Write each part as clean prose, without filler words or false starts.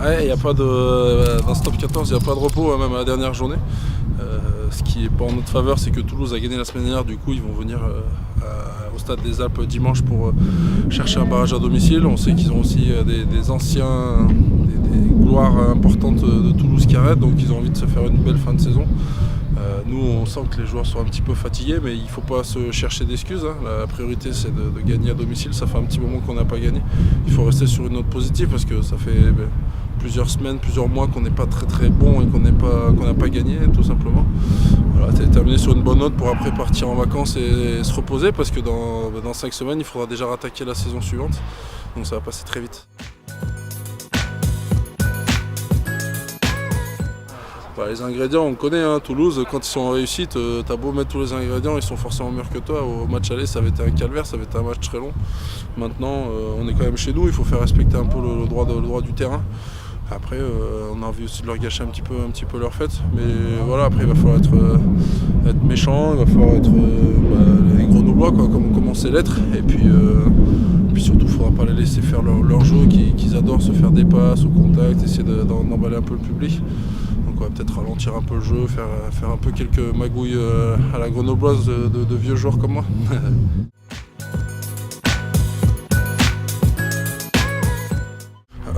Ouais, il y a pas de, dans ce top 14, il n'y a pas de repos, hein, même à la dernière journée. Ce qui est pas en notre faveur, c'est que Toulouse a gagné la semaine dernière. Du coup, ils vont venir au Stade des Alpes dimanche pour chercher un barrage à domicile. On sait qu'ils ont aussi des anciens, des gloires importantes de Toulouse qui arrêtent, donc ils ont envie de se faire une belle fin de saison. Nous, on sent que les joueurs sont un petit peu fatigués, mais il ne faut pas se chercher d'excuses, hein. La priorité, c'est de gagner à domicile. Ça fait un petit moment qu'on n'a pas gagné. Il faut rester sur une note positive parce que ça fait plusieurs semaines, plusieurs mois qu'on n'est pas très très bon et qu'on n'a pas gagné, tout simplement. Voilà, terminé sur une bonne note pour après partir en vacances et se reposer parce que dans 5 semaines, il faudra déjà rattaquer la saison suivante. Donc ça va passer très vite. Les ingrédients, on connaît, hein. Toulouse, quand ils sont en réussite, t'as beau mettre tous les ingrédients, ils sont forcément meilleurs que toi. Au match aller, ça avait été un calvaire, ça avait été un match très long. Maintenant, on est quand même chez nous, il faut faire respecter un peu le droit du terrain. Après, on a envie aussi de leur gâcher un petit peu leur fête. Mais voilà, après, il va falloir être méchant, il va falloir être les grenoblois, quoi, comme on sait l'être. Et puis surtout, il ne faudra pas les laisser faire leur jeu, qu'ils adorent se faire des passes au contact, essayer d'emballer un peu le public. Donc on va peut-être ralentir un peu le jeu, faire un peu quelques magouilles à la grenobloise de vieux joueurs comme moi.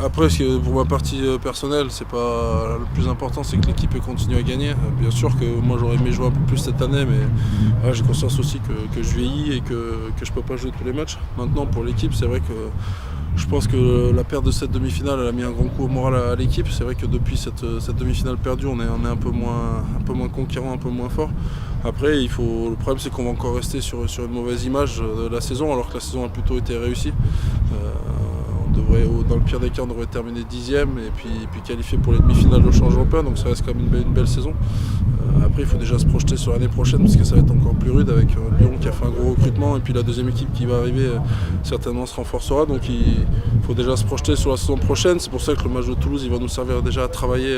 Après, pour ma partie personnelle, c'est pas le plus important, c'est que l'équipe continue à gagner. Bien sûr que moi j'aurais aimé jouer un peu plus cette année, mais j'ai conscience aussi que je vieillis et que je peux pas jouer tous les matchs. Maintenant, pour l'équipe, c'est vrai que je pense que la perte de cette demi-finale elle a mis un grand coup au moral à l'équipe. C'est vrai que depuis cette demi-finale perdue, on est un peu moins conquérant, un peu moins fort. Après, le problème c'est qu'on va encore rester sur une mauvaise image de la saison, alors que la saison a plutôt été réussie. Dans le pire des cas, on devrait terminer 10e et puis qualifier pour les demi-finales de Challenge européen, donc ça reste quand même une belle saison. Après, il faut déjà se projeter sur l'année prochaine parce que ça va être encore plus rude avec Lyon qui a fait un gros recrutement et puis la deuxième équipe qui va arriver certainement se renforcera. Donc il faut déjà se projeter sur la saison prochaine. C'est pour ça que le match de Toulouse il va nous servir déjà à travailler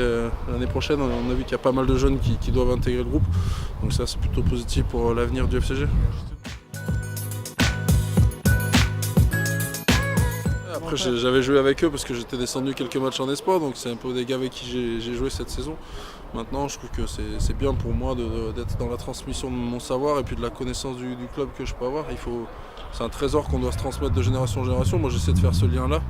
l'année prochaine. On a vu qu'il y a pas mal de jeunes qui doivent intégrer le groupe, donc ça c'est plutôt positif pour l'avenir du FCG. Après, j'avais joué avec eux parce que j'étais descendu quelques matchs en espoir, donc c'est un peu des gars avec qui j'ai joué cette saison. Maintenant, je trouve que c'est bien pour moi d'être dans la transmission de mon savoir et puis de la connaissance du club que je peux avoir. C'est un trésor qu'on doit se transmettre de génération en génération. Moi, j'essaie de faire ce lien-là.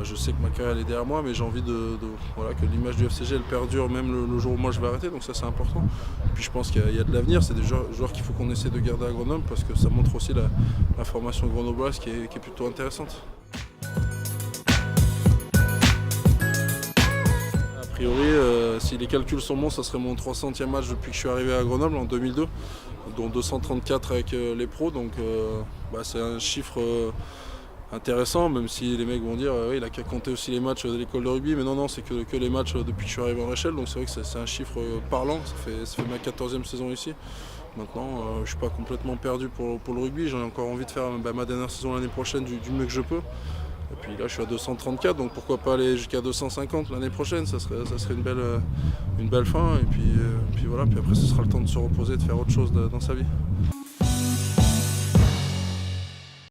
Je sais que ma carrière elle est derrière moi, mais j'ai envie que l'image du FCG elle perdure même le jour où moi je vais arrêter, donc ça c'est important. Et puis je pense qu'il y a de l'avenir, c'est des joueurs qu'il faut qu'on essaie de garder à Grenoble parce que ça montre aussi la formation grenobloise qui est plutôt intéressante. A priori, si les calculs sont bons, ça serait mon 300e match depuis que je suis arrivé à Grenoble en 2002, dont 234 avec les pros, donc c'est un chiffre intéressant, même si les mecs vont dire il a qu'à compter aussi les matchs de l'école de rugby, mais non, c'est que les matchs depuis que je suis arrivé en Réchelle, donc c'est vrai que c'est un chiffre parlant, ça fait ma 14e saison ici. Maintenant, je ne suis pas complètement perdu pour le rugby, j'ai encore envie de faire ma dernière saison l'année prochaine du mieux que je peux. Et puis là, je suis à 234, donc pourquoi pas aller jusqu'à 250 l'année prochaine, ça serait une belle fin. Et puis voilà, puis après, ce sera le temps de se reposer, de faire autre chose dans sa vie.